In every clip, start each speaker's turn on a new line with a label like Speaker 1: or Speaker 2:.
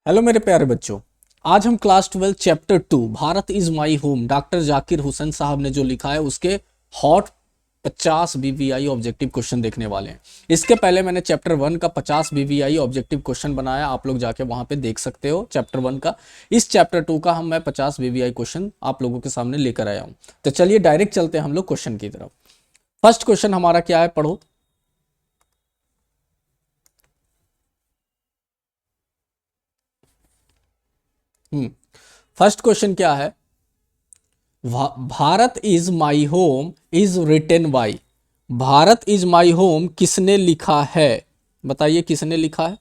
Speaker 1: Hello मेरे प्यारे बच्चों। आज हम class 12 chapter 2 Bharat is my home doctor Zakir Hussain साहब ने जो लिखा है उसके हॉट 50 बीवीआई ऑब्जेक्टिव क्वेश्चन देखने वाले हैं। इसके पहले मैंने चैप्टर 1 का 50 बीवीआई ऑब्जेक्टिव क्वेश्चन बनाया, आप लोग जाके वहां पे देख सकते हो चैप्टर 1 का। इस चैप्टर 2 का मैं 50 बीवीआई क्वेश्चन आप लोगों के सामने लेकर आया हूं। तो चलिए डायरेक्ट चलते हैं हम लोग क्वेश्चन की तरफ। फर्स्ट क्वेश्चन हमारा क्या है, पढ़ो। फर्स्ट क्वेश्चन क्या है? Bharat is my home is written by. Bharat is my home किसने लिखा है? बताइए किसने लिखा है।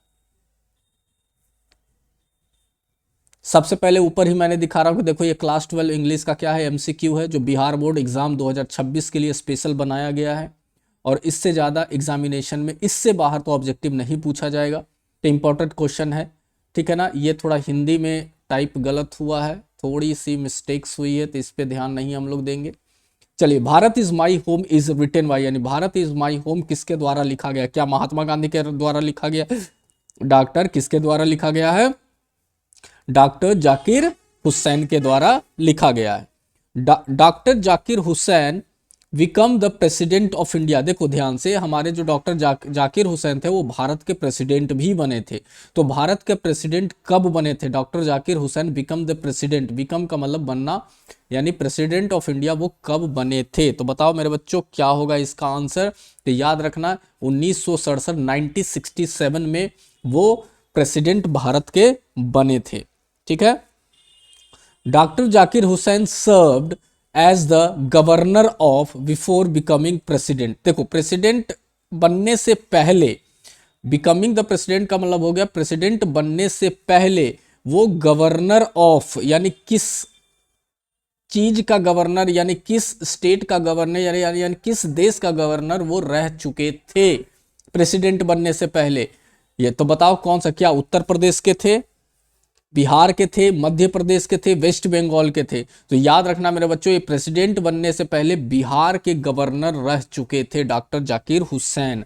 Speaker 1: सबसे पहले ऊपर ही मैंने दिखा रहा हूं कि देखो ये क्लास 12 इंग्लिश का क्या है, एमसीक्यू है, जो बिहार बोर्ड एग्जाम 2026 के लिए स्पेशल बनाया गया है। और इससे ज़्यादा एग्जामिनेशन में इससे बाहर तो ऑब्जेक्टिव नहीं पूछा जाएगा। तो इंपॉर्टेंट क्वेश्चन है, ठीक है ना। ये थोड़ा हिंदी में टाइप गलत हुआ है, थोड़ी सी मिस्टेक्स हुई है, तो इस पर ध्यान नहीं हम लोग देंगे। चलिए, Bharat is my home is written by, यानी भारत इज माई होम किसके द्वारा लिखा गया? क्या महात्मा गांधी के द्वारा लिखा गया? डॉक्टर किसके द्वारा लिखा गया है? डॉक्टर जाकिर हुसैन के द्वारा लिखा गया है। Doctor Zakir Hussain become the president of India. देखो ध्यान से, हमारे जो डॉक्टर जाकिर हुसैन थे वो भारत के प्रेसिडेंट भी बने थे। तो भारत के प्रेसिडेंट कब बने थे? Doctor Zakir Hussain become the president, become का मतलब बनना, यानी प्रेसिडेंट ऑफ इंडिया वो कब बने थे? तो बताओ मेरे बच्चों क्या होगा इसका आंसर। तो याद रखना 1967 1967 में वो प्रेसिडेंट भारत के बने थे, ठीक है। Doctor Zakir Hussain served as the governor of before becoming president. देखो प्रेसिडेंट बनने से पहले, बिकमिंग द प्रेसिडेंट का मतलब हो गया प्रेसिडेंट बनने से पहले वो गवर्नर ऑफ, यानी किस चीज का गवर्नर, यानी किस स्टेट का गवर्नर, यानी किस देश का गवर्नर वो रह चुके थे प्रेसिडेंट बनने से पहले। ये तो बताओ कौन सा, क्या उत्तर प्रदेश के थे, बिहार के थे, मध्य प्रदेश के थे, वेस्ट बंगाल के थे? तो याद रखना मेरे बच्चों, ये प्रेसिडेंट बनने से पहले बिहार के गवर्नर रह चुके थे doctor Zakir Hussain.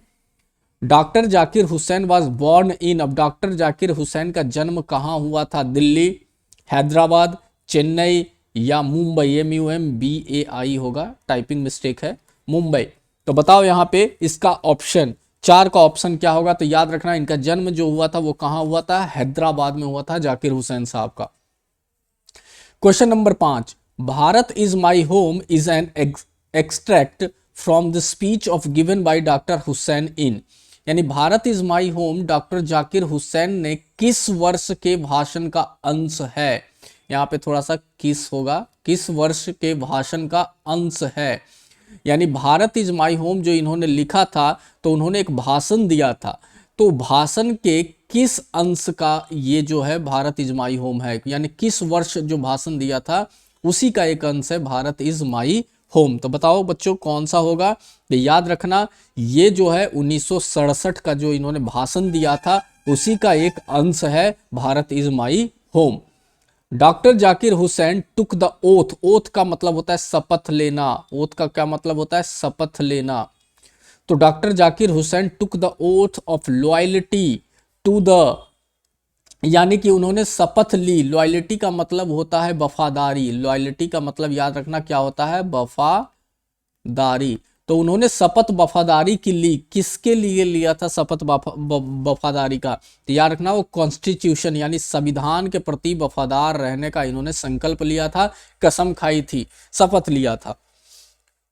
Speaker 1: Doctor Zakir Hussain was born in, अब डॉक्टर जाकिर हुसैन का जन्म कहाँ हुआ था? दिल्ली, हैदराबाद, चेन्नई या मुंबई? MUMBAI होगा, टाइपिंग मिस्टेक है, मुंबई। तो बताओ यहाँ पे इसका ऑप्शन 4 का ऑप्शन क्या होगा? तो याद रखना इनका जन्म जो हुआ था वो कहाँ हुआ था? हैदराबाद में हुआ था जाकिर हुसैन साहब का। Question number 5, Bharat is my home is an extract from the speech of given by doctor Hussain in, यानी Bharat is my home doctor Zakir Hussain ने किस वर्ष के भाषण का अंश है? यहाँ पे थोड़ा सा किस होगा, किस वर्ष के भाषण का अंश है। यानी भारत इज माई होम जो इन्होंने लिखा था तो उन्होंने एक भाषण दिया था, तो भाषण के किस अंश का ये जो है भारत इज माई होम है, यानी किस वर्ष जो भाषण दिया था उसी का एक अंश है भारत इज माई होम। तो बताओ बच्चों कौन सा होगा? तो याद रखना ये जो है 1967 का जो इन्होंने भाषण दिया था उसी का एक अंश है Bharat is my home. Doctor Zakir Hussain took the oath, oath का मतलब होता है शपथ लेना, ओथ का क्या मतलब होता है? शपथ लेना। तो doctor Zakir Hussain took the oath of loyalty to the, यानी कि उन्होंने शपथ ली। लॉयल्टी का मतलब होता है वफादारी, लॉयल्टी का मतलब याद रखना क्या होता है? वफादारी। तो उन्होंने शपथ वफादारी की ली, किसके लिए लिया था शपथ वफादारी का? तो याद रखना वो कॉन्स्टिट्यूशन यानी संविधान के प्रति वफादार रहने का इन्होंने संकल्प लिया था, कसम खाई थी, शपथ लिया था।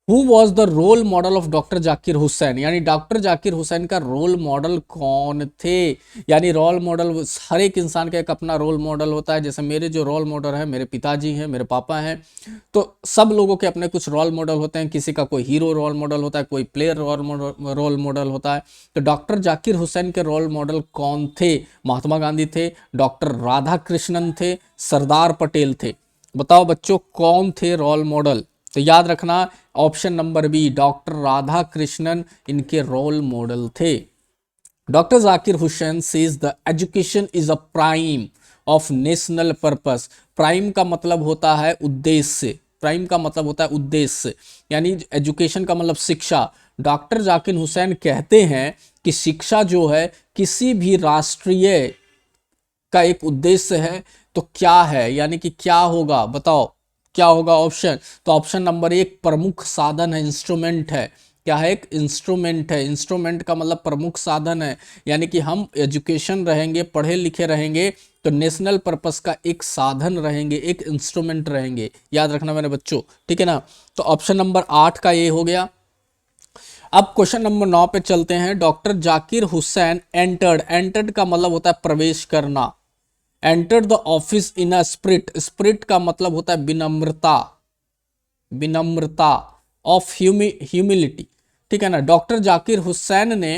Speaker 1: Who was the role model of doctor Zakir Hussain, यानी डॉक्टर जाकिर हुसैन का रोल मॉडल कौन थे? यानी रोल मॉडल हर एक इंसान का एक अपना रोल मॉडल होता है। जैसे मेरे जो रोल मॉडल है मेरे पिताजी हैं, मेरे पापा हैं, तो सब लोगों के अपने कुछ रोल मॉडल होते हैं। किसी का कोई हीरो रोल मॉडल होता है, कोई प्लेयर रोल मॉडल होता है। तो डॉक्टर जाकिर हुसैन के रोल मॉडल कौन थे? महात्मा गांधी थे, डॉक्टर राधा कृष्णन थे, सरदार पटेल थे। बताओ बच्चों कौन थे रोल मॉडल? तो याद रखना option number B, doctor Radhakrishnan इनके रोल मॉडल थे। Doctor Zakir Hussain says the education is a prime of national purpose. Prime का मतलब होता है उद्देश्य, प्राइम का मतलब होता है उद्देश्य, यानी एजुकेशन का मतलब शिक्षा। डॉक्टर जाकिर हुसैन कहते हैं कि शिक्षा जो है किसी भी राष्ट्रीय का एक उद्देश्य है, तो क्या है, यानी कि क्या होगा, बताओ क्या होगा ऑप्शन। तो ऑप्शन नंबर 1 प्रमुख साधन है, इंस्ट्रूमेंट है। क्या है, एक इंस्ट्रूमेंट है। इंस्ट्रूमेंट का मतलब प्रमुख साधन है, यानी कि हम एजुकेशन रहेंगे, पढ़े लिखे रहेंगे, तो नेशनल पर्पस का एक साधन रहेंगे, एक इंस्ट्रूमेंट रहेंगे, याद रखना मेरे बच्चों, ठीक है ना। तो ऑप्शन नंबर 8 का ये हो गया। अब क्वेश्चन नंबर 9 पे चलते हैं। Doctor Zakir Hussain entered, entered का मतलब होता है प्रवेश करना, entered the office in a spirit, spirit का मतलब होता है विनम्रता, विनम्रता ऑफ ह्यूमिलिटी, ठीक है ना। डॉक्टर जाकिर हुसैन ने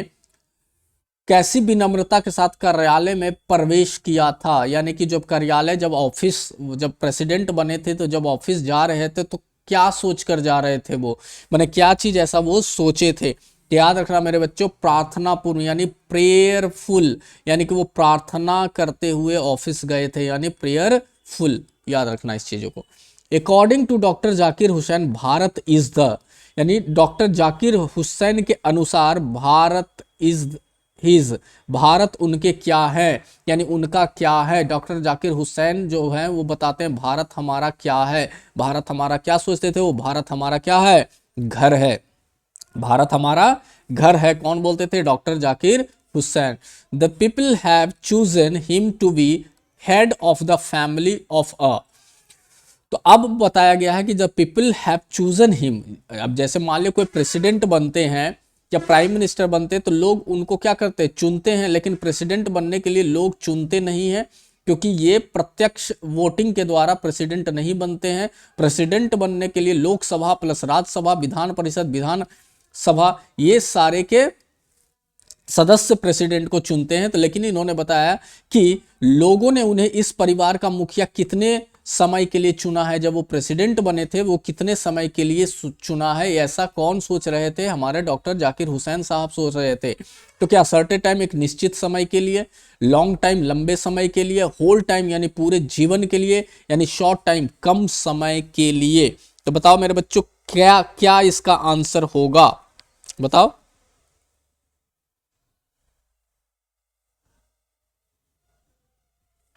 Speaker 1: कैसी विनम्रता के साथ कार्यालय में प्रवेश किया था, यानी कि जब कार्यालय, जब ऑफिस, जब प्रेसिडेंट बने थे, तो जब ऑफिस जा रहे थे तो क्या सोच कर जा रहे थे वो, माने क्या चीज ऐसा वो सोचे थे। तो याद रखना मेरे बच्चों, प्रार्थना पूर्ण, यानी प्रेयरफुल, यानी कि वो प्रार्थना करते हुए ऑफिस गए थे, यानी प्रेयरफुल, याद रखना इस चीजों को। According to doctor Zakir Hussain Bharat is the, यानी डॉक्टर जाकिर हुसैन के अनुसार भारत इज हिज, भारत उनके क्या है, यानी उनका क्या है। डॉक्टर जाकिर हुसैन जो है वो बताते हैं भारत हमारा क्या है, भारत हमारा क्या सोचते थे वो, भारत हमारा क्या है, घर है, भारत हमारा घर है। कौन बोलते थे, doctor Zakir Hussain. The people have chosen him to be head of the family of a, तो अब बताया गया है कि जब पीपल हैव चूजन हिम, अब जैसे मान लो कोई प्रेसिडेंट बनते हैं या प्राइम मिनिस्टर बनते हैं, तो लोग उनको क्या करते हैं, चुनते हैं, लेकिन प्रेसिडेंट बनने के लिए लोग चुनते नहीं हैं, क्योंकि ये प्रत्यक्ष वोटिंग के द्वारा प्रेसिडेंट नहीं बनते हैं। प्रेसिडेंट बनने के लिए लोकसभा प्लस राज्यसभा, विधान परिषद, विधान सभा, ये सारे के सदस्य प्रेसिडेंट को चुनते हैं। तो लेकिन इन्होंने बताया कि लोगों ने उन्हें इस परिवार का मुखिया कितने समय के लिए चुना है, जब वो प्रेसिडेंट बने थे वो कितने समय के लिए चुना है, ऐसा कौन सोच रहे थे, हमारे डॉक्टर जाकिर हुसैन साहब सोच रहे थे। तो क्या सर्टेन टाइम, एक निश्चित समय के लिए, लॉन्ग टाइम लंबे समय के लिए, होल टाइम यानी पूरे जीवन के लिए, यानी शॉर्ट टाइम कम समय के लिए। तो बताओ मेरे बच्चों क्या क्या इसका आंसर होगा, बताओ।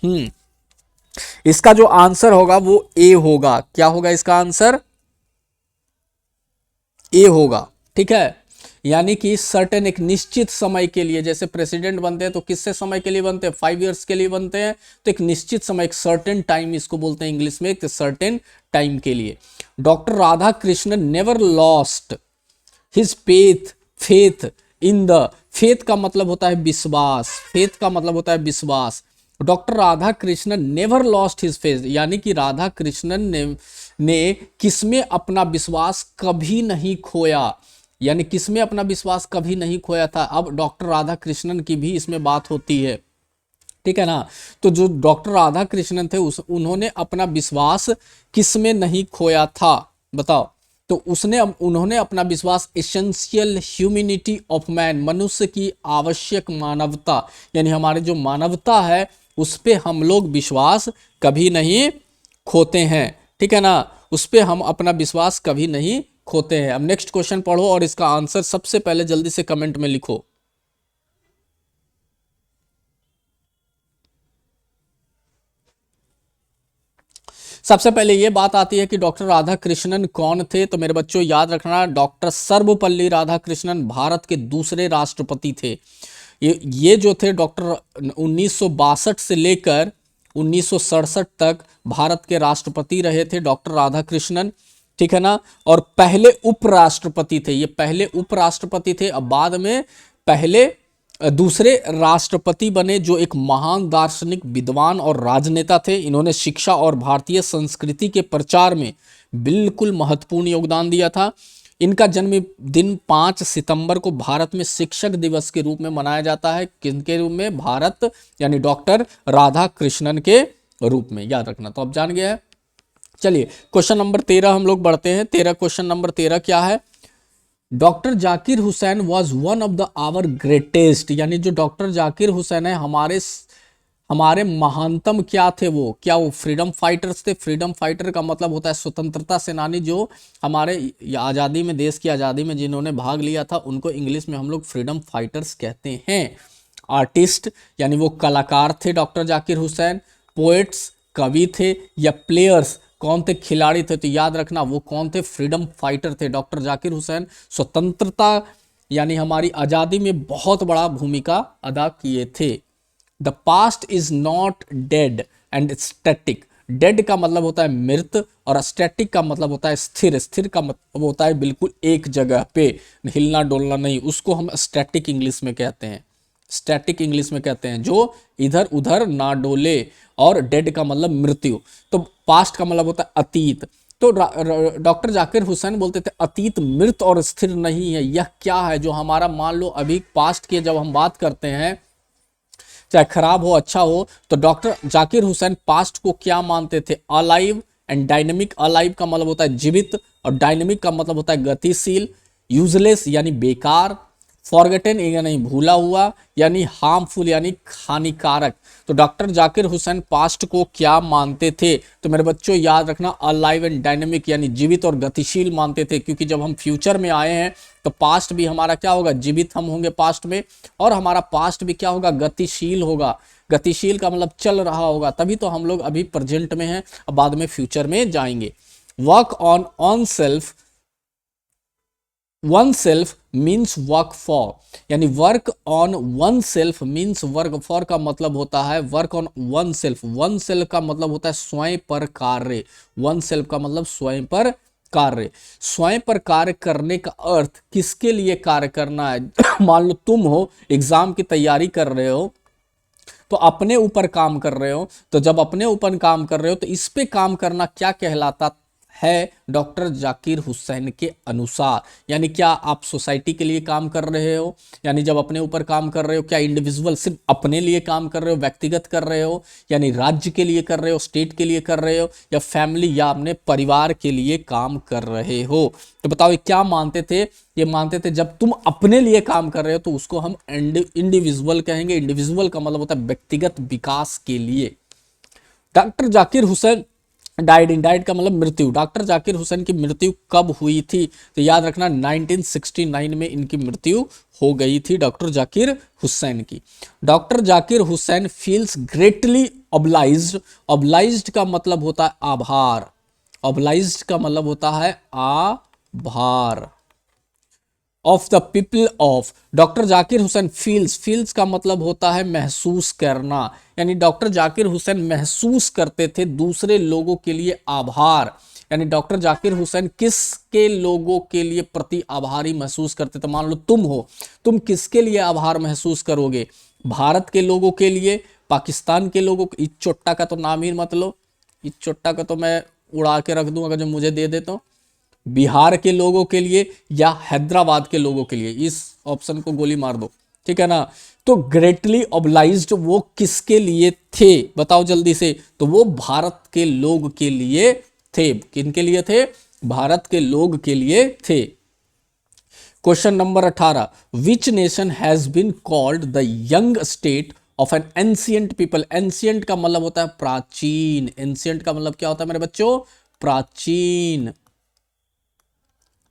Speaker 1: हम्म, इसका जो आंसर होगा वो ए होगा। क्या होगा इसका आंसर, ए होगा, ठीक है। यानी कि सर्टेन, एक निश्चित समय के लिए, जैसे प्रेसिडेंट बनते हैं तो किससे समय के लिए बनते हैं, 5 इयर्स के लिए बनते हैं, तो एक निश्चित समय, एक सर्टेन टाइम इसको बोलते हैं इंग्लिश में, एक सर्टेन टाइम के लिए। Doctor Radha Krishnan never lost his faith, faith in the, faith का मतलब होता है विश्वास, फेथ का मतलब होता है विश्वास। Doctor Radha Krishnan never lost his faith, यानी कि राधा कृष्णन ने किसमें अपना विश्वास कभी नहीं खोया, यानी किसमें अपना विश्वास कभी नहीं खोया था। अब डॉक्टर राधा कृष्णन की भी इसमें बात होती है, ठीक है ना। तो जो डॉक्टर राधा कृष्णन थे उन्होंने अपना विश्वास किसमें नहीं खोया था, बताओ। तो उन्होंने अपना विश्वास एसेंशियल ह्यूमैनिटी ऑफ मैन, मनुष्य की आवश्यक मानवता, यानी हमारे जो मानवता है उस पे हम लोग विश्वास कभी नहीं खोते हैं, ठीक है ना, उस पे हम अपना विश्वास कभी नहीं खोते हैं। अब नेक्स्ट क्वेश्चन पढ़ो और इसका आंसर सबसे पहले जल्दी से कमेंट में लिखो। सबसे पहले ये बात आती है कि डॉक्टर राधा कृष्णन कौन थे। तो मेरे बच्चों याद रखना, डॉक्टर सर्वपल्ली राधाकृष्णन भारत के दूसरे राष्ट्रपति थे। ये जो थे डॉक्टर 1962 से लेकर 1967 तक भारत के राष्ट्रपति रहे थे डॉक्टर राधाकृष्णन, ठीक है ना। और पहले उपराष्ट्रपति थे, ये पहले उपराष्ट्रपति थे। अब बाद में पहले दूसरे राष्ट्रपति बने, जो एक महान दार्शनिक, विद्वान और राजनेता थे। इन्होंने शिक्षा और भारतीय संस्कृति के प्रचार में बिल्कुल महत्वपूर्ण योगदान दिया था। इनका जन्मदिन 5 सितंबर को भारत में शिक्षक दिवस के रूप में मनाया जाता है। किनके रूप में, भारत यानी डॉक्टर राधा कृष्णन के रूप में, याद रखना। तो अब जान गया है। चलिए क्वेश्चन नंबर 13 हम लोग बढ़ते हैं। 13 क्वेश्चन नंबर 13 क्या है, doctor Zakir Hussain was one of the our greatest, यानी जो डॉक्टर जाकिर हुसैन है हमारे महानतम क्या थे वो, क्या वो फ्रीडम फाइटर्स थे। फ्रीडम फाइटर का मतलब होता है स्वतंत्रता सेनानी, जो हमारे आज़ादी में, देश की आज़ादी में जिन्होंने भाग लिया था, उनको इंग्लिश में हम लोग फ्रीडम फाइटर्स कहते हैं। आर्टिस्ट यानी वो कलाकार थे डॉक्टर जाकिर हुसैन, पोएट्स कवि थे, या प्लेयर्स कौन थे, खिलाड़ी थे। तो याद रखना वो कौन थे, फ्रीडम फाइटर थे डॉक्टर जाकिर हुसैन। स्वतंत्रता यानी हमारी आज़ादी में बहुत बड़ा भूमिका अदा किए थे। The past is not dead and static. Dead का मतलब होता है मृत और स्टैटिक का मतलब होता है स्थिर। स्थिर का मतलब होता है बिल्कुल एक जगह पे हिलना डोलना नहीं, उसको हम स्टैटिक इंग्लिश में कहते हैं। स्टैटिक इंग्लिश में कहते हैं जो इधर उधर ना डोले, और डेड का मतलब मृत्यु। तो पास्ट का मतलब होता है अतीत। तो डॉक्टर जाकिर हुसैन बोलते थे अतीत मृत और स्थिर नहीं है। यह क्या है जो हमारा, मान लो अभी पास्ट की जब हम बात करते हैं, चाहे खराब हो अच्छा हो, तो डॉक्टर जाकिर हुसैन पास्ट को क्या मानते थे, अलाइव एंड डायनेमिक। अलाइव का मतलब होता है जीवित और डायनेमिक का मतलब होता है गतिशील। यूजलेस यानी बेकार, फॉरगेटन यानी भूला हुआ, यानी हार्मफुल यानी हानिकारक। तो डॉक्टर जाकिर हुसैन पास्ट को क्या मानते थे, तो मेरे बच्चों याद रखना अलाइव एंड डायनेमिक यानी जीवित और गतिशील मानते थे। क्योंकि जब हम फ्यूचर में आए हैं तो पास्ट भी हमारा क्या होगा, जीवित हम होंगे पास्ट में, और हमारा पास्ट भी क्या होगा, गतिशील होगा। गतिशील का मतलब चल रहा होगा, तभी तो हम लोग अभी प्रेजेंट में हैं, अब बाद में फ्यूचर में जाएंगे। Work on self, oneself means work for, यानी work on oneself means work for का मतलब होता है work on oneself. Oneself का मतलब होता है स्वयं पर कार्य। वन सेल्फ का मतलब स्वयं पर कार्य। स्वयं पर कार्य करने का अर्थ किसके लिए कार्य करना है। मान लो तुम हो, एग्जाम की तैयारी कर रहे हो, तो अपने ऊपर काम कर रहे हो। तो जब अपने ऊपर काम कर रहे हो तो इस पे काम करना क्या कहलाता है डॉक्टर जाकिर हुसैन के अनुसार। यानी क्या आप सोसाइटी के लिए काम कर रहे हो, यानी जब अपने ऊपर काम कर रहे हो, क्या इंडिविजुअल सिर्फ अपने लिए काम कर रहे हो, व्यक्तिगत कर रहे हो, यानी राज्य के लिए कर रहे हो, स्टेट के लिए कर रहे हो, या फैमिली या अपने परिवार के लिए काम कर रहे हो। तो बताओ ये क्या मानते थे, ये मानते थे जब तुम अपने लिए काम कर रहे हो तो उसको हम इंडिविजुअल कहेंगे। इंडिविजुअल का मतलब होता है व्यक्तिगत विकास के लिए। Doctor Zakir Hussain died in, died का मतलब मृत्यु। डॉक्टर जाकिर हुसैन की मृत्यु कब हुई थी, तो याद रखना 1969 में इनकी मृत्यु हो गई थी डॉक्टर जाकिर हुसैन की। Doctor Zakir Hussain feels greatly obliged. Obliged का मतलब होता है आभार। ऑब्लाइज्ड का मतलब होता है आभार। Of the people of, doctor Zakir Hussain feels, feels का मतलब होता है महसूस करना। यानी डॉक्टर जाकिर हुसैन महसूस करते थे दूसरे लोगों के लिए आभार। यानी डॉक्टर जाकिर हुसैन किसके लोगों के लिए प्रति आभारी महसूस करते थे। मान लो तुम हो, तुम किसके लिए आभार महसूस करोगे, भारत के लोगों के लिए, पाकिस्तान के लोगों, इस चोट्टा का तो नाम ही मत लो, इस चोट्टा का तो मैं उड़ा के रख दूं अगर जो मुझे दे देता हूं, बिहार के लोगों के लिए या हैदराबाद के लोगों के लिए, इस ऑप्शन को गोली मार दो, ठीक है ना। तो ग्रेटली ऑब्लाइज्ड वो किसके लिए थे, बताओ जल्दी से, तो वो भारत के लोग के लिए थे। किनके लिए थे, भारत के लोग के लिए थे। Question number 18, which nation has been called the young state of an ancient people. Ancient का मतलब होता है प्राचीन। एंशियंट का मतलब क्या होता है मेरे बच्चों, प्राचीन।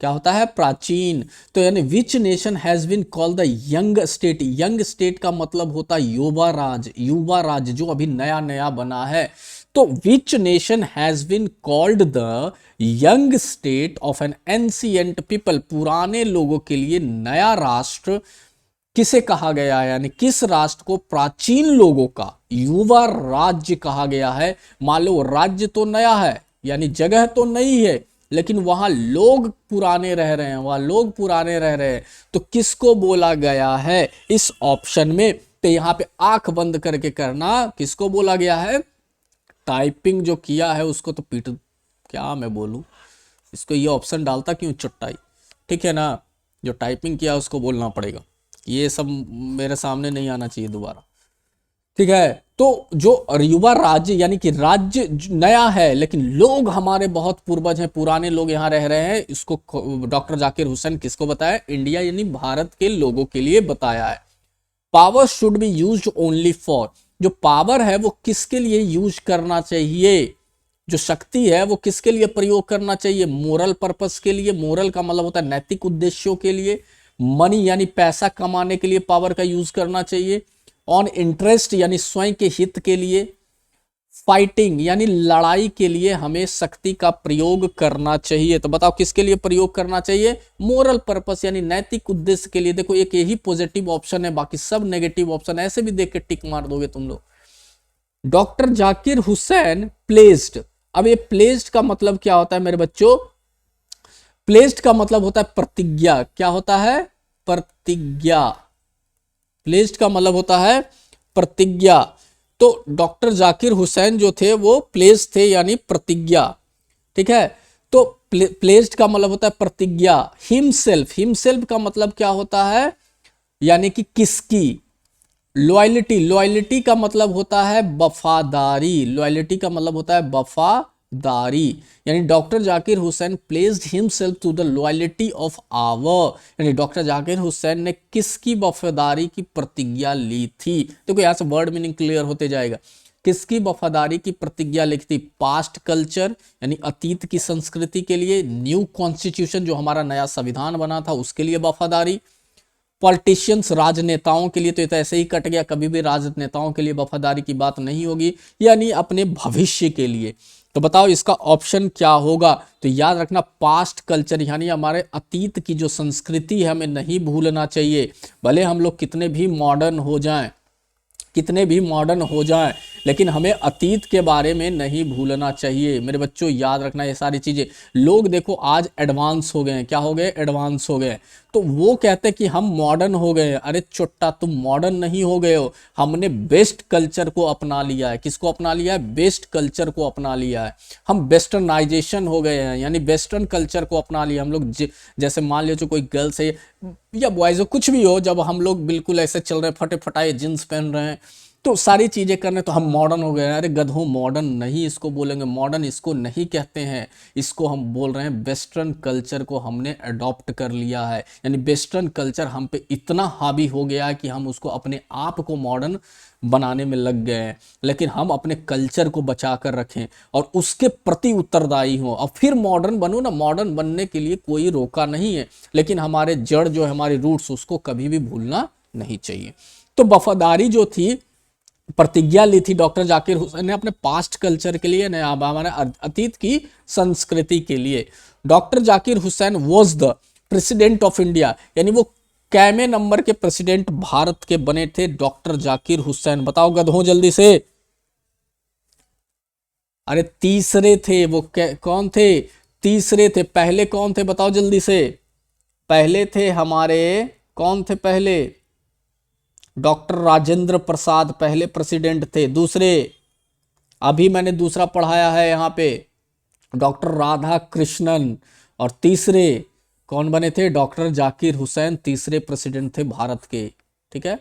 Speaker 1: क्या होता है, प्राचीन। तो यानी which nation has been called the young state. Young state का मतलब होता है युवा राज्य। युवा राज्य जो अभी नया नया बना है। तो which nation has been called the young state of an ancient people, पुराने लोगों के लिए नया राष्ट्र किसे कहा गया है, यानी किस राष्ट्र को प्राचीन लोगों का युवा राज्य कहा गया है। मान लो राज्य तो नया है, यानी जगह तो नई है, लेकिन वहां लोग पुराने रह रहे हैं, वहां लोग पुराने रह रहे हैं, तो किसको बोला गया है इस ऑप्शन में। तो यहां पे आंख बंद करके करना, किसको बोला गया है, टाइपिंग जो किया है उसको तो पीट, क्या मैं बोलूं इसको, ये ऑप्शन डालता क्यों चुट्टाई, ठीक है ना। जो टाइपिंग किया उसको बोलना पड़ेगा, ये सब मेरे सामने नहीं आना चाहिए दोबारा, ठीक है। तो जो युवा राज्य यानी कि राज्य नया है लेकिन लोग हमारे बहुत पूर्वज हैं, पुराने लोग यहाँ रह रहे हैं, इसको डॉक्टर जाकिर हुसैन किसको बताया, इंडिया यानी भारत के लोगों के लिए बताया है। Power should be used only for, जो पावर है वो किसके लिए यूज करना चाहिए, जो शक्ति है वो किसके लिए प्रयोग करना चाहिए, मोरल पर्पस के लिए। मोरल का मतलब होता है नैतिक उद्देश्यों के लिए। मनी यानी पैसा कमाने के लिए पावर का यूज करना चाहिए। ऑन इंटरेस्ट यानी स्वयं के हित के लिए, फाइटिंग यानी लड़ाई के लिए हमें शक्ति का प्रयोग करना चाहिए। तो बताओ किसके लिए प्रयोग करना चाहिए? मोरल पर्पस यानी नैतिक उद्देश्य के लिए। देखो एक यही पॉजिटिव ऑप्शन है, बाकी सब नेगेटिव ऑप्शन, ऐसे भी देख के टिक मार दोगे तुम लोग। डॉक्टर जाकिर हुसैन प्लेस्ड, अब ये प्लेस्ड का मतलब क्या होता है मेरे बच्चों? प्लेस्ड का मतलब होता है प्रतिज्ञा। क्या होता है? प्रतिज्ञा। प्लेस्ड का मतलब होता है प्रतिज्ञा। तो डॉक्टर जाकिर हुसैन जो थे वो प्लेस थे यानी प्रतिज्ञा, ठीक है। तो प्लेस्ड का मतलब होता है प्रतिज्ञा। हिमसेल्फ, हिमसेल्फ का मतलब क्या होता है? यानी कि किसकी। लॉयलिटी, लॉयलिटी का मतलब होता है वफादारी, लॉयलिटी का मतलब होता है वफादारी। यानी doctor Zakir Hussain placed himself to the loyalty of our, यानी डॉक्टर जाकिर हुसैन ने किसकी वफादारी की प्रतिज्ञा ली थी। देखो यहां से वर्ड मीनिंग क्लियर होते जाएगा। किसकी वफादारी की प्रतिज्ञा ली थी? पास्ट कल्चर यानी अतीत की संस्कृति के लिए, न्यू कॉन्स्टिट्यूशन जो हमारा नया संविधान बना था उसके लिए वफादारी, पॉलिटिशियंस राजनेताओं के लिए, तो ये तो ऐसे ही कट गया, कभी भी राजनेताओं के लिए वफादारी की बात नहीं होगी, यानी अपने भविष्य के लिए। तो बताओ इसका ऑप्शन क्या होगा? तो याद रखना पास्ट कल्चर यानी हमारे अतीत की जो संस्कृति है हमें नहीं भूलना चाहिए। भले हम लोग कितने भी मॉडर्न हो जाएं, कितने भी मॉडर्न हो जाएं, लेकिन हमें अतीत के बारे में नहीं भूलना चाहिए। मेरे बच्चों याद रखना ये सारी चीजें। लोग देखो आज एडवांस हो गए हैं, क्या हो गए? एडवांस हो गए। तो वो कहते हैं कि हम मॉडर्न हो गए। अरे चुट्टा, तुम मॉडर्न नहीं हो गए हो, हमने बेस्ट कल्चर को अपना लिया है। किसको अपना लिया है? बेस्ट कल्चर को अपना लिया है। हम वेस्टर्नाइजेशन हो गए हैं, यानी वेस्टर्न कल्चर को अपना लिया हम लोग। जैसे मान लो कोई गर्ल्स है या बॉयज हो, कुछ भी हो, जब हम लोग बिल्कुल ऐसे चल रहे हैं, फटे फटाए जींस पहन रहे हैं, तो सारी चीजें करने, तो हम मॉडर्न हो गए हैं। अरे गधों, मॉडर्न नहीं इसको बोलेंगे, मॉडर्न इसको नहीं कहते हैं, इसको हम बोल रहे हैं वेस्टर्न कल्चर को हमने अडॉप्ट कर लिया है। यानी वेस्टर्न कल्चर हम पे इतना हावी हो गया है कि हम उसको अपने आप को मॉडर्न बनाने में लग गए हैं। लेकिन हम अपने कल्चर को बचा कर रखें और उसके प्रति उत्तरदायी हों और फिर मॉडर्न बनो ना। मॉडर्न बनने के लिए कोई रोका नहीं है, लेकिन हमारे जड़ जो है, हमारे रूट्स, उसको कभी भी भूलना नहीं चाहिए। तो वफादारी जो थी, प्रतिज्ञा ली थी डॉक्टर जाकिर हुसैन ने अपने पास्ट कल्चर के लिए, नया हमारे अतीत की संस्कृति के लिए। Doctor Zakir Hussain was the president of India, यानी वो कैमे नंबर के प्रेसिडेंट भारत के बने थे डॉक्टर जाकिर हुसैन? बताओ गधों जल्दी से। अरे तीसरे थे वो। कौन थे? तीसरे थे। पहले कौन थे बताओ जल्दी से। पहले थे हमारे, कौन थे पहले? डॉक्टर राजेंद्र प्रसाद पहले प्रेसिडेंट थे। दूसरे, अभी मैंने दूसरा पढ़ाया है यहां पे, डॉक्टर राधा कृष्णन। और तीसरे कौन बने थे? डॉक्टर जाकिर हुसैन तीसरे प्रेसिडेंट थे भारत के, ठीक है।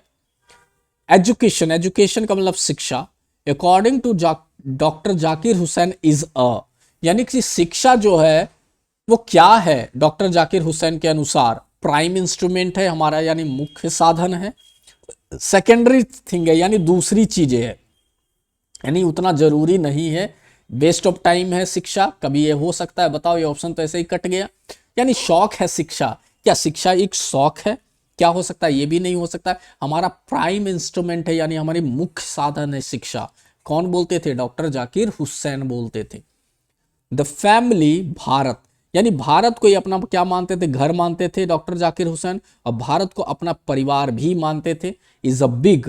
Speaker 1: एजुकेशन, एजुकेशन का मतलब शिक्षा। According to doctor Zakir Hussain is a, यानी कि शिक्षा जो है वो क्या है डॉक्टर जाकिर हुसैन के अनुसार? प्राइम इंस्ट्रूमेंट है हमारा, यानी मुख्य साधन है। सेकेंडरी थिंग है, यानी दूसरी चीजें है, यानी उतना जरूरी नहीं है। वेस्ट ऑफ टाइम है शिक्षा, कभी ये हो सकता है। बताओ ये ऑप्शन तो ऐसे ही कट गया। यानी शौक है शिक्षा, क्या शिक्षा एक शौक है? क्या हो सकता है? ये भी नहीं हो सकता है। हमारा प्राइम इंस्ट्रूमेंट है, यानी हमारी मुख्य साधन है शिक्षा। कौन बोलते थे? डॉक्टर जाकिर हुसैन बोलते थे। द फैमिली, भारत, यानी भारत को ही अपना क्या मानते थे? घर मानते थे डॉक्टर जाकिर हुसैन, और भारत को अपना परिवार भी मानते थे। Is a big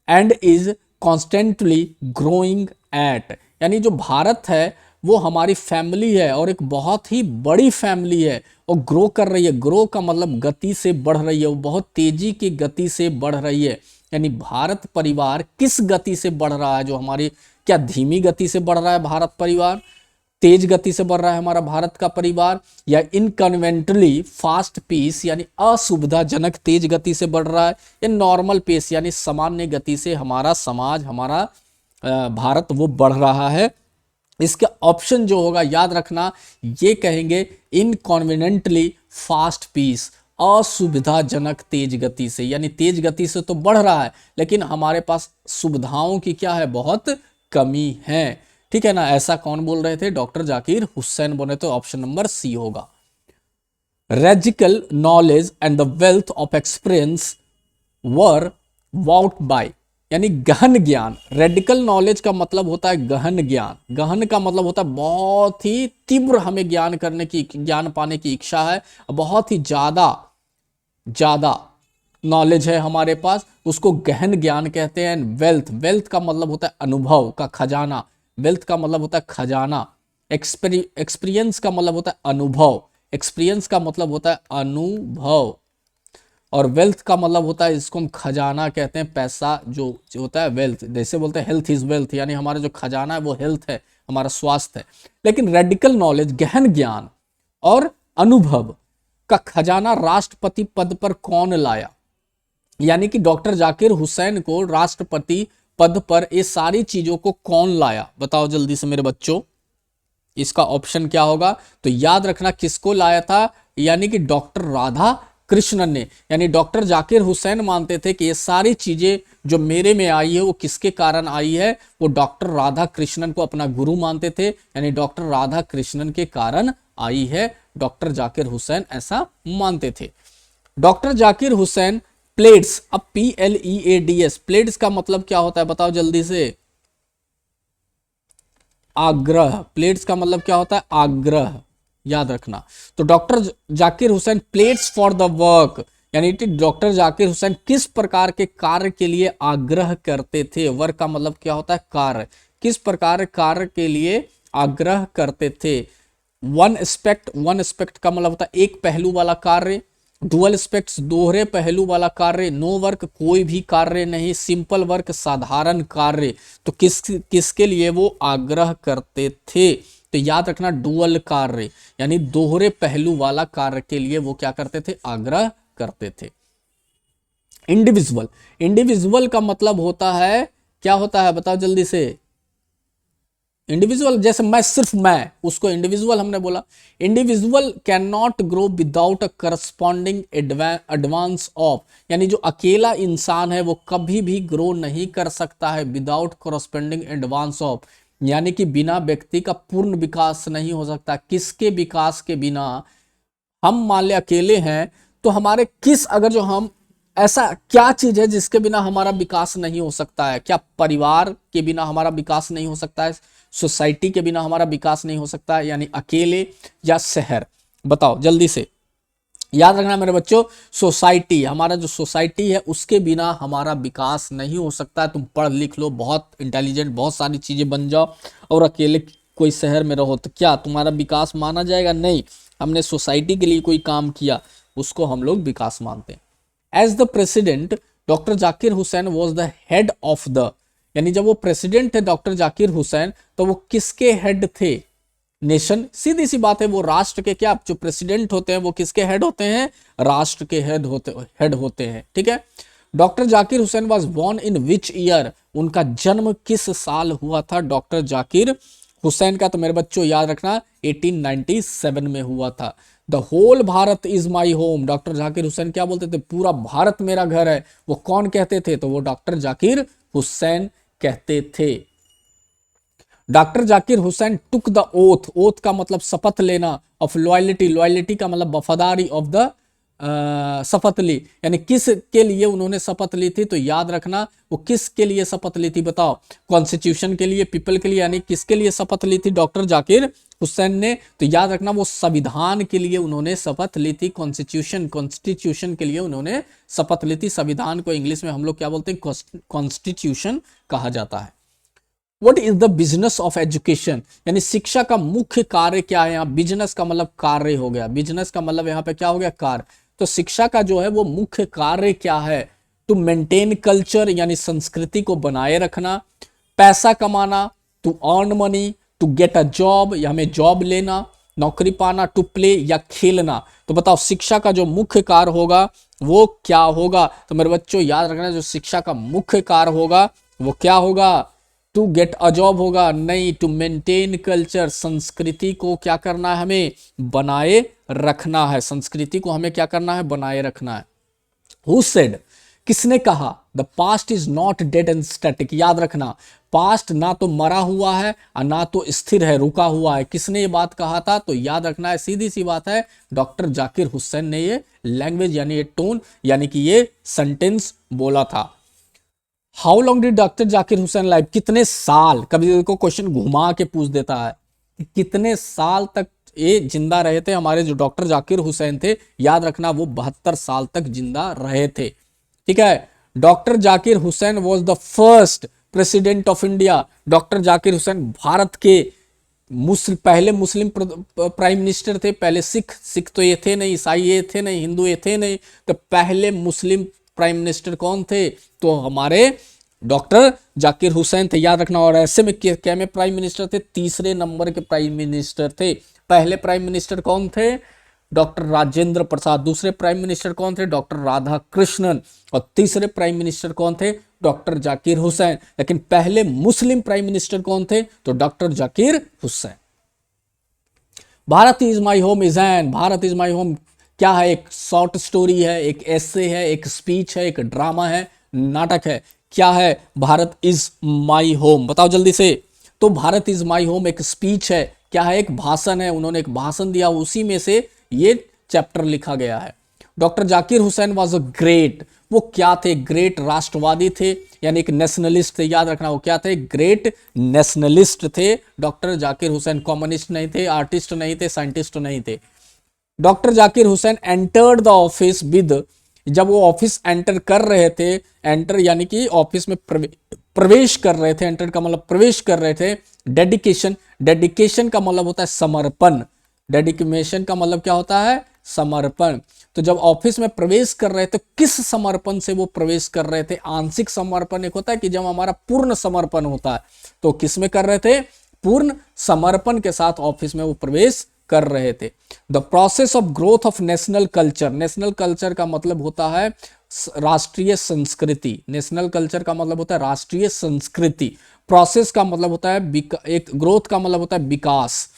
Speaker 1: and is constantly growing at, यानी जो भारत है वो हमारी फैमिली है और एक बहुत ही बड़ी फैमिली है और ग्रो कर रही है। ग्रो का मतलब गति से बढ़ रही है, वो बहुत तेजी की गति से बढ़ रही है। यानी भारत परिवार किस गति से बढ़ रहा है? जो हमारी, क्या धीमी गति से बढ़ रहा है भारत परिवार? तेज गति से बढ़ रहा है हमारा भारत का परिवार? या इनकन्वेंटली फास्ट पेस यानी असुविधाजनक तेज गति से बढ़ रहा है? या नॉर्मल पेस यानी सामान्य गति से हमारा समाज, हमारा भारत वो बढ़ रहा है? इसका ऑप्शन जो होगा याद रखना, ये कहेंगे इनकन्वीनियंटली फास्ट पेस, असुविधाजनक तेज गति से। यानी तेज गति से तो बढ़ रहा है, लेकिन हमारे पास सुविधाओं की क्या है? बहुत कमी है, ठीक है ना। ऐसा कौन बोल रहे थे? डॉक्टर जाकिर हुसैन बोले। तो ऑप्शन नंबर सी होगा। Radical knowledge and the wealth of experience were bought by, यानी गहन ज्ञान। रेडिकल नॉलेज का मतलब होता है गहन ज्ञान। गहन का मतलब होता है बहुत ही तीव्र, हमें ज्ञान करने की, ज्ञान पाने की इच्छा है, बहुत ही ज्यादा ज्यादा नॉलेज है हमारे पास, उसको गहन ज्ञान कहते हैं। वेल्थ, वेल्थ का मतलब होता है अनुभव का खजाना। वेल्थ का मतलब होता है खजाना। एक्सपीरियंस का मतलब होता है अनुभव। एक्सपीरियंस का मतलब होता है अनुभव। और वेल्थ का मतलब होता है, इसको हम खजाना कहते हैं, पैसा जो होता है वेल्थ। जैसे बोलते हैं हेल्थ इज वेल्थ, यानी हमारा जो खजाना है वो हेल्थ है, हमारा स्वास्थ्य है। लेकिन रेडिकल नॉलेज, गहन ज्ञान और अनुभव का खजाना राष्ट्रपति पद पर कौन लाया? यानी कि डॉक्टर जाकिर हुसैन को राष्ट्रपति पद पर ये सारी चीजों को कौन लाया? बताओ जल्दी से मेरे बच्चों, इसका ऑप्शन क्या होगा? तो याद रखना किसको लाया था, यानी कि डॉक्टर राधा कृष्णन ने। यानी डॉक्टर जाकिर हुसैन मानते थे कि ये सारी चीजें जो मेरे में आई है वो किसके कारण आई है? वो डॉक्टर राधा कृष्णन को अपना गुरु मानते थे, यानी डॉक्टर राधा कृष्णन के कारण आई है, डॉक्टर जाकिर हुसैन ऐसा मानते थे। डॉक्टर जाकिर हुसैन प्लेड्स, अब PLEADS, प्लेड्स का मतलब क्या होता है बताओ जल्दी से? आग्रह। प्लेड्स का मतलब क्या होता है? आग्रह, याद रखना। तो doctor Zakir Hussain pleads for the work, यानी कि डॉक्टर जाकिर हुसैन किस प्रकार के कार्य के लिए आग्रह करते थे? वर्क का मतलब क्या होता है? कार्य। किस प्रकार कार्य के लिए आग्रह करते थे? वन एस्पेक्ट, वन एस्पेक्ट का मतलब होता है एक पहलू वाला कार्य। डुअल एस्पेक्ट्स, दोहरे पहलू वाला कार्य। नो वर्क, कोई भी कार्य नहीं। सिंपल वर्क, साधारण कार्य। तो किसके लिए वो आग्रह करते थे? तो याद रखना डुअल कार्य, यानी दोहरे पहलू वाला कार्य के लिए वो क्या करते थे? आग्रह करते थे। इंडिविजुअल, इंडिविजुअल का मतलब होता है, क्या होता है बताओ जल्दी से? इंडिविजुअल, जैसे मैं, सिर्फ मैं, उसको इंडिविजुअल हमने बोला। Individual can not grow without a corresponding advance of, यानी जो अकेला इंसान है वो कभी भी ग्रो नहीं कर सकता है विदाउट करस्पॉन्डिंग एडवांस ऑफ, यानी कि बिना व्यक्ति का पूर्ण विकास नहीं हो सकता। किसके विकास के बिना? हम मान ले अकेले हैं तो हमारे किस, अगर जो हम, ऐसा क्या चीज है जिसके बिना हमारा विकास नहीं हो सकता है? क्या परिवार के बिना हमारा विकास नहीं हो सकता है? सोसाइटी के बिना हमारा विकास नहीं हो सकता है? यानी अकेले या शहर? बताओ जल्दी से, याद रखना मेरे बच्चों, सोसाइटी, हमारा जो सोसाइटी है उसके बिना हमारा विकास नहीं हो सकता है। तुम पढ़ लिख लो, बहुत इंटेलिजेंट, बहुत सारी चीजें बन जाओ, और अकेले कोई शहर में रहो तो क्या तुम्हारा विकास माना जाएगा? नहीं। हमने सोसाइटी के लिए कोई काम किया, उसको हम लोग विकास मानते हैं। As the president, doctor Zakir Hussain was the head of the, यानी जब वो प्रेसिडेंट थे डॉक्टर जाकिर हुसैन, तो वो किसके हेड थे? नेशन। सीधी सी बात है, वो राष्ट्र के, क्या जो प्रेसिडेंट होते हैं वो किसके हेड होते हैं? राष्ट्र के हेड होते हैं, ठीक है। Doctor Zakir Hussain was born in which year, उनका जन्म किस साल हुआ था डॉक्टर जाकिर हुसैन का? तो मेरे बच्चों याद रखना 1897 में हुआ था। The whole Bharat is my home, doctor Zakir Hussain क्या बोलते थे? पूरा भारत मेरा घर है। वो कौन कहते थे? तो वो डॉक्टर जाकिर हुसैन कहते थे। Doctor Zakir Hussain took the oath, oath का मतलब शपथ लेना, ऑफ लॉयलिटी, लॉयलिटी का मतलब वफादारी, ऑफ द शपथ ली, यानी किस के लिए उन्होंने शपथ ली थी? तो याद रखना वो किस के लिए शपथ ली थी? बताओ। कॉन्स्टिट्यूशन के लिए, पीपल के लिए, यानी किसके लिए शपथ ली थी डॉक्टर जाकिर हुसैन ने? तो याद रखना वो संविधान के लिए उन्होंने शपथ ली थी। कॉन्स्टिट्यूशन के लिए उन्होंने शपथ ली थी। संविधान को इंग्लिश में हम लोग क्या बोलते हैं? कॉन्स्टिट्यूशन कहा जाता है। What is the business of education, यानी शिक्षा का मुख्य कार्य क्या है? यहाँ बिजनेस का मतलब कार्य हो गया, बिजनेस का मतलब यहाँ पे क्या हो गया? कार्य। तो शिक्षा का जो है वो मुख्य कार्य क्या है? टू मेंटेन कल्चर, यानी संस्कृति को बनाए रखना, पैसा कमाना, to earn money, to get a job, या हमें जॉब लेना, नौकरी पाना, टू प्ले, या खेलना। तो बताओ शिक्षा का जो मुख्य कार्य होगा वो क्या होगा? तो मेरे बच्चों याद रखना, जो शिक्षा का मुख्य कार्य होगा वो क्या होगा? टू गेट अ जॉब होगा? नहीं, टू मेंटेन कल्चर, संस्कृति को क्या करना है? हमें बनाए रखना है। संस्कृति को हमें क्या करना है? बनाए रखना है। हु सेड, किसने कहा? The past is not dead and static, याद रखना पास्ट ना तो मरा हुआ है और ना तो स्थिर है, रुका हुआ है। किसने ये बात कहा था? तो याद रखना है, सीधी सी बात है, डॉक्टर जाकिर हुसैन ने ये लैंग्वेज, यानी ये टोन, यानी कि ये सेंटेंस बोला था। How long did doctor Zakir Hussain live, कितने साल, कभी को क्वेश्चन घुमा के पूछ देता है कि कितने साल तक ये जिंदा रहे थे। हमारे जो डॉक्टर जाकिर हुसैन थे, याद रखना वो 72 साल तक जिंदा रहे थे। ठीक है, doctor Zakir Hussain was the first president of India. Doctor Zakir Hussain Bharat के पहले मुस्लिम प्राइम मिनिस्टर थे। पहले सिख तो ये थे नहीं, ईसाई ये थे नहीं, हिंदू ये थे नहीं, तो पहले मुस्लिम प्राइम मिनिस्टर कौन थे? तो हमारे डॉक्टर जाकिर हुसैन थे, याद रखना। और ऐसे में क्या में प्राइम मिनिस्टर थे? तीसरे नंबर के प्राइम मिनिस्टर थे। पहले प्राइम मिनिस्टर कौन थे? डॉक्टर राजेंद्र प्रसाद। दूसरे प्राइम मिनिस्टर कौन थे? डॉक्टर राधा कृष्णन। और तीसरे प्राइम मिनिस्टर कौन थे? डॉक्टर जाकिर हुसैन। लेकिन पहले मुस्लिम प्राइम मिनिस्टर कौन थे? तो doctor Zakir Hussain. Bharat is my home is N, Bharat is my home क्या है? एक शॉर्ट स्टोरी है, एक एसे है, एक स्पीच है, एक ड्रामा है, नाटक है। क्या है? भारत इज माई होम, बताओ जल्दी से। तो भारत इज माई होम एक स्पीच है। क्या है? एक भाषण है, उन्होंने एक भाषण दिया, उसी में से ये चैप्टर लिखा गया है। Doctor Zakir Hussain was a great, वो क्या थे? ग्रेट राष्ट्रवादी थे, यानी एक नेशनलिस्ट थे। याद रखना वो क्या थे? ग्रेट नेशनलिस्ट थे डॉक्टर जाकिर हुसैन। कम्युनिस्ट नहीं थे, आर्टिस्ट नहीं थे, साइंटिस्ट नहीं थे। Doctor Zakir Hussain entered the office with, जब वो ऑफिस एंटर कर रहे थे, एंटर यानी कि ऑफिस में प्रवेश कर रहे थे, एंटर का मतलब प्रवेश कर रहे थे। डेडिकेशन, डेडिकेशन का मतलब होता है समर्पण। डेडिकेशन का मतलब क्या होता है? समर्पण। तो जब ऑफिस में प्रवेश कर रहे थे, किस समर्पण से वो प्रवेश कर रहे थे? आंशिक समर्पण एक होता है कि जब हमारा पूर्ण समर्पण होता है, तो किस में कर रहे थे? पूर्ण समर्पण के साथ ऑफिस में वो प्रवेश कर रहे थे। The process of growth of national culture, national culture का मतलब होता है राष्ट्रीय संस्कृति। नेशनल कल्चर का मतलब होता है राष्ट्रीय संस्कृति। प्रोसेस का मतलब होता है एक, ग्रोथ का मतलब होता है विकास,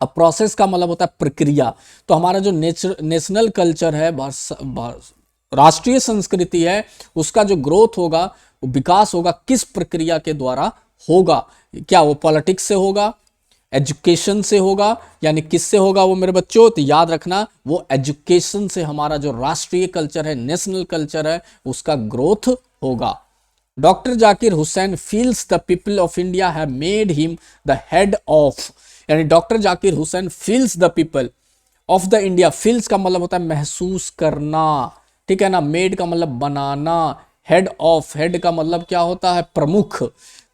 Speaker 1: अब प्रोसेस का मतलब होता है प्रक्रिया। तो हमारा जो नेशनल कल्चर है, राष्ट्रीय संस्कृति है, उसका जो ग्रोथ होगा, विकास होगा, किस प्रक्रिया के द्वारा होगा? क्या वो पॉलिटिक्स से होगा? एजुकेशन से होगा? यानी किससे होगा वो मेरे बच्चों? तो याद रखना वो एजुकेशन से हमारा जो राष्ट्रीय कल्चर है, नेशनल कल्चर है, उसका ग्रोथ होगा। Doctor Zakir Hussain feels the people of India have made him the head of, यानी doctor Zakir Hussain feels the people of the India. Feels का मतलब होता है महसूस करना, ठीक है ना। मेड का मतलब बनाना, हेड ऑफ, हेड का मतलब क्या होता है? प्रमुख।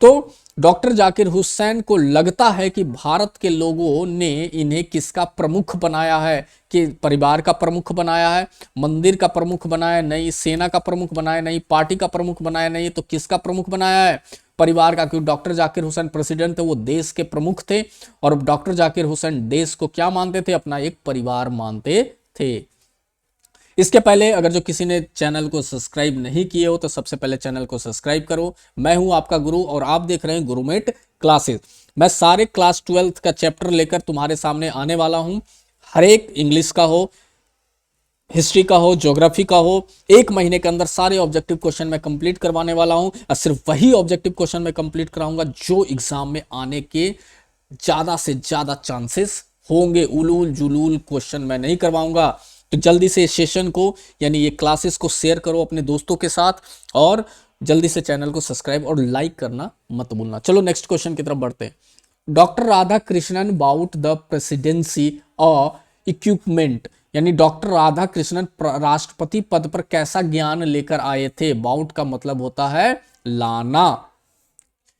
Speaker 1: तो डॉक्टर जाकिर हुसैन को लगता है कि भारत के लोगों ने इन्हें किसका प्रमुख बनाया है? कि परिवार का प्रमुख बनाया है, मंदिर का प्रमुख बनाया नहीं, सेना का प्रमुख बनाया नहीं, पार्टी का प्रमुख बनाया नहीं, तो किसका प्रमुख बनाया है? परिवार का। क्योंकि डॉक्टर जाकिर हुसैन प्रेसिडेंट थे, वो देश के प्रमुख थे, और डॉक्टर जाकिर हुसैन देश को क्या मानते थे? अपना एक परिवार मानते थे। इसके पहले अगर जो किसी ने चैनल को सब्सक्राइब नहीं किए हो, तो सबसे पहले चैनल को सब्सक्राइब करो। मैं हूं आपका गुरु और आप देख रहे हैं गुरुमेट क्लासेस। मैं सारे क्लास 12th का चैप्टर लेकर तुम्हारे सामने आने वाला हूं। हर एक, इंग्लिश का हो, हिस्ट्री का हो, ज्योग्राफी का हो, 1 महीने के अंदर सारे ऑब्जेक्टिव क्वेश्चन मैं कंप्लीट करवाने वाला हूं। और सिर्फ वही ऑब्जेक्टिव क्वेश्चन मैं कंप्लीट कराऊंगा जो एग्जाम में आने के ज्यादा से ज्यादा चांसेस होंगे। उलूल जुलूल क्वेश्चन मैं नहीं करवाऊंगा। तो जल्दी से इस सेशन को, यानी ये क्लासेस को शेयर करो अपने दोस्तों के साथ, और जल्दी से चैनल को सब्सक्राइब और लाइक करना मत भूलना। चलो नेक्स्ट क्वेश्चन की तरफ बढ़ते हैं। Doctor Radhakrishnan about the presidency और इक्विपमेंट, यानी डॉक्टर राधा कृष्णन राष्ट्रपति पद पर कैसा ज्ञान लेकर आए थे? बाउट का मतलब होता है लाना,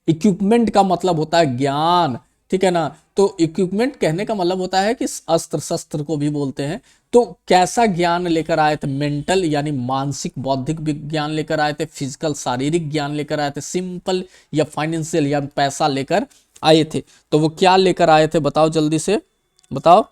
Speaker 1: इक्विपमेंट का मतलब होता है ज्ञान, ठीक है ना। तो इक्विपमेंट कहने का मतलब होता है कि अस्त्र शस्त्र को भी बोलते हैं। तो कैसा ज्ञान लेकर आए थे? मेंटल यानी मानसिक बौद्धिक ज्ञान लेकर आए थे, फिजिकल शारीरिक ज्ञान लेकर आए थे, सिंपल या फाइनेंशियल या पैसा लेकर आए थे। तो वो क्या लेकर आए थे? बताओ जल्दी से बताओ।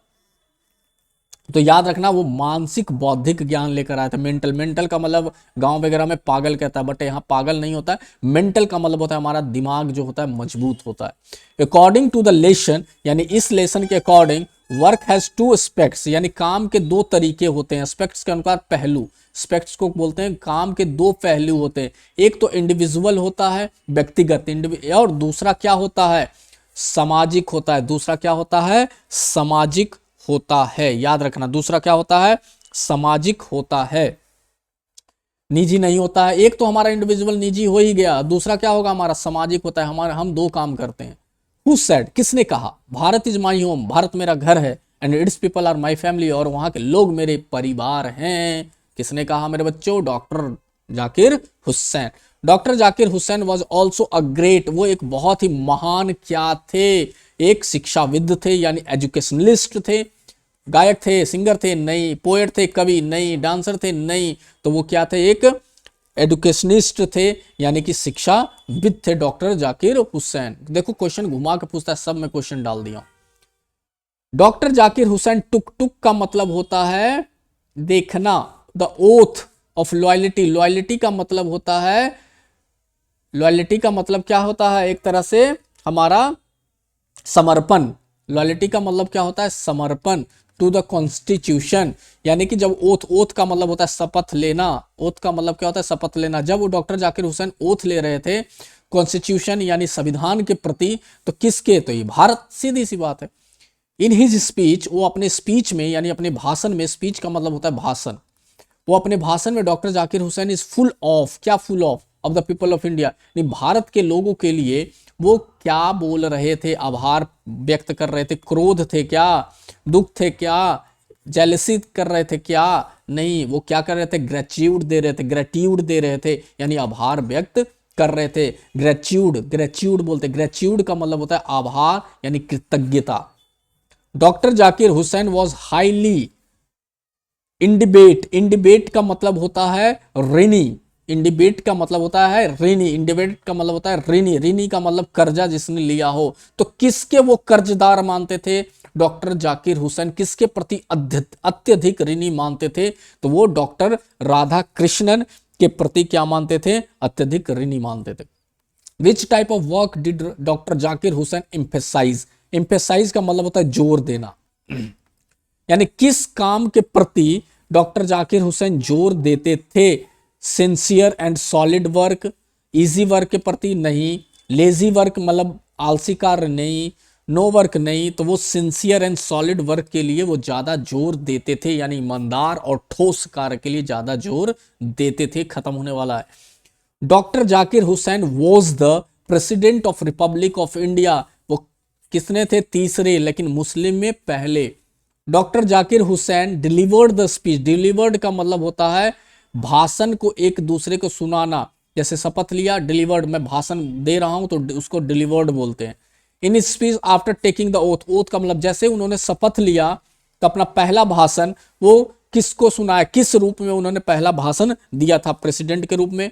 Speaker 1: तो याद रखना वो मानसिक बौद्धिक ज्ञान लेकर आया था। मेंटल, मेंटल का मतलब गांव वगैरह में पागल कहता है, बट यहाँ पागल नहीं होता है। मेंटल का मतलब होता है हमारा दिमाग जो होता है मजबूत होता है। अकॉर्डिंग टू द लेसन, यानी इस लेसन के अकॉर्डिंग, वर्क हैज 2 एस्पेक्ट्स, यानी काम के 2 तरीके होते हैं। एस्पेक्ट्स के अनुसार पहलू, एस्पेक्ट्स को बोलते हैं काम के 2 पहलू होते हैं। एक तो इंडिविजुअल होता है, व्यक्तिगत, और दूसरा क्या होता है? सामाजिक होता है। दूसरा क्या होता है? सामाजिक होता है। याद रखना दूसरा क्या होता है? सामाजिक होता है। निजी नहीं होता है। एक तो हमारा इंडिविजुअल निजी हो ही गया, दूसरा क्या होगा हमारा सामाजिक होता है। हमारा हम दो काम करते हैं। हु सेड, किसने कहा, Bharat is my home, Bharat मेरा घर है, and its people are my family, और वहां के लोग मेरे परिवार हैं। किसने कहा मेरे बच्चों, doctor Zakir Hussain. Doctor Zakir Hussain was also a great, वो एक बहुत ही महान क्या थे, एक शिक्षाविद थे यानी एजुकेशनलिस्ट थे। गायक थे, सिंगर थे नहीं, पोएट थे, कवि नहीं, डांसर थे नहीं, तो वो क्या थे, एक एडुकेशनिस्ट थे यानी कि शिक्षाविद थे डॉक्टर जाकिर हुसैन। देखो क्वेश्चन घुमा के पूछता है, सब में क्वेश्चन डाल दिया। डॉक्टर जाकिर हुसैन, टुक टुक का मतलब होता है देखना, the oath of loyalty, loyalty का मतलब होता है, लॉयलिटी का मतलब क्या होता है, एक तरह से हमारा समर्पण। लॉयलिटी का मतलब क्या होता है, समर्पण टू द कॉन्स्टिट्यूशन, यानी कि जब ओथ, ओथ का मतलब होता है शपथ लेना, ओथ का मतलब क्या होता है, शपथ लेना। जब वो डॉक्टर जाकिर हुसैन ओथ ले रहे थे कॉन्स्टिट्यूशन यानी संविधान के प्रति, तो किसके, तो ये भारत, सीधी सी बात है। इन हिज स्पीच, वो अपने स्पीच में यानी अपने भाषण में, स्पीच का मतलब होता है भाषण, वो अपने भाषण में doctor Zakir Hussain is full of, क्या full of the people of India, Bharat के लोगों के लिए वो क्या बोल रहे थे, आभार व्यक्त कर रहे थे, क्रोध थे क्या, दुख थे क्या, जेलसी कर रहे थे क्या, नहीं, वो क्या कर रहे थे, ग्रेच्यूड दे रहे थे, ग्रेट्यूड दे रहे थे यानी आभार व्यक्त कर रहे थे। ग्रेच्यूड, ग्रेच्यूड बोलते, ग्रेच्यूड का मतलब होता है आभार यानी कृतज्ञता। Doctor Zakir Hussain was highly indebted, indebted का मतलब होता है ऋणी, इंडिबेट का मतलब होता है ऋणी, इंडिबेट का मतलब होता है ऋणी, ऋणी का मतलब कर्जा जिसने लिया हो। तो किसके वो कर्जदार मानते थे डॉक्टर जाकिर हुसैन, किसके प्रति अत्यधिक ऋणी मानते थे, तो वो डॉक्टर राधा कृष्णन के प्रति क्या मानते थे, अत्यधिक ऋणी मानते थे। Which type of work did doctor Zakir Hussain emphasize, emphasize का मतलब होता है जोर देना, यानी किस काम के प्रति डॉक्टर जाकिर हुसैन जोर देते थे, sincere and solid work, easy work के प्रति नहीं, लेजी वर्क मतलब आलसी कार्य नहीं, नो वर्क नहीं, तो वो सिंसियर एंड सॉलिड वर्क के लिए वो ज्यादा जोर देते थे, यानी ईमानदार और ठोस कार्य के लिए ज्यादा जोर देते थे। खत्म होने वाला है। Doctor Zakir Hussain was the president of Republic of India, वो किसने थे, तीसरे, लेकिन मुस्लिम में पहले। Doctor Zakir Hussain delivered the speech, delivered का मतलब होता है भाषण को एक दूसरे को सुनाना, जैसे शपथ लिया, डिलीवर्ड, मैं भाषण दे रहा हूं तो उसको डिलीवर्ड बोलते हैं। In speech after taking the oath, oath का मतलब जैसे उन्होंने शपथ लिया तो अपना पहला भाषण वो किसको सुनाया, किस रूप में उन्होंने पहला भाषण दिया था, प्रेसिडेंट के रूप में,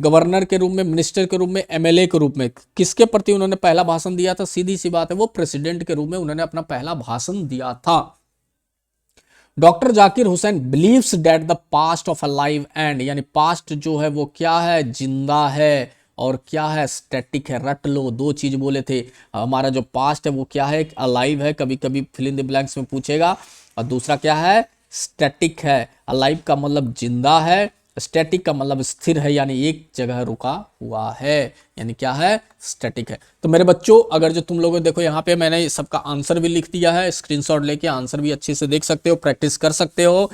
Speaker 1: गवर्नर के रूप में, मिनिस्टर के रूप में, एमएलए के रूप में, किसके प्रति उन्होंने पहला भाषण दिया था, सीधी सी बात है वो प्रेसिडेंट के रूप में उन्होंने अपना पहला भाषण दिया था। Doctor Zakir Hussain believes that the past of a live and, यानी पास्ट जो है वो क्या है, जिंदा है, और क्या है, स्टैटिक है। रट लो, दो चीज बोले थे, हमारा जो पास्ट है वो क्या है, अलाइव है, कभी कभी फिल इन द ब्लैंक्स में पूछेगा, और दूसरा क्या है, स्टैटिक है। अलाइव का मतलब जिंदा है, स्टैटिक का मतलब स्थिर है यानी एक जगह रुका हुआ है, यानी क्या है, स्टैटिक है। तो मेरे बच्चों, अगर जो तुम लोगों देखो यहाँ पे मैंने सबका आंसर भी लिख दिया है, स्क्रीनशॉट लेके आंसर भी अच्छे से देख सकते हो, प्रैक्टिस कर सकते हो।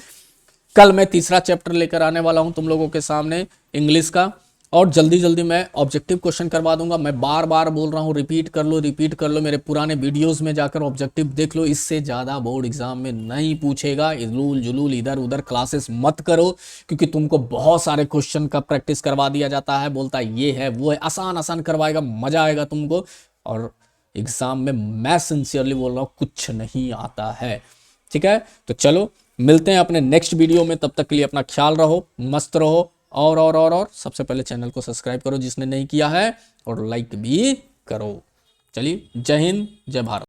Speaker 1: कल मैं तीसरा चैप्टर लेकर आने वाला हूं तुम लोगों के सामने, इंग्लिश का, और जल्दी जल्दी मैं ऑब्जेक्टिव क्वेश्चन करवा दूंगा। मैं बार बार बोल रहा हूं, रिपीट कर लो, रिपीट कर लो, मेरे पुराने वीडियोस में जाकर ऑब्जेक्टिव देख लो, इससे ज़्यादा बोर्ड एग्जाम में नहीं पूछेगा। इजलूल जुलूल इधर उधर क्लासेस मत करो, क्योंकि तुमको बहुत सारे क्वेश्चन का प्रैक्टिस करवा दिया जाता है, बोलता है ये है वो है, आसान आसान करवाएगा, मजा आएगा तुमको, और एग्जाम में मैं सिंसियरली बोल रहा हूँ कुछ नहीं आता है। ठीक है, तो चलो मिलते हैं अपने नेक्स्ट वीडियो में, तब तक के लिए अपना ख्याल रहो, मस्त रहो, और सबसे पहले चैनल को सब्सक्राइब करो जिसने नहीं किया है, और लाइक भी करो। चलिए, जय हिंद, जय भारत।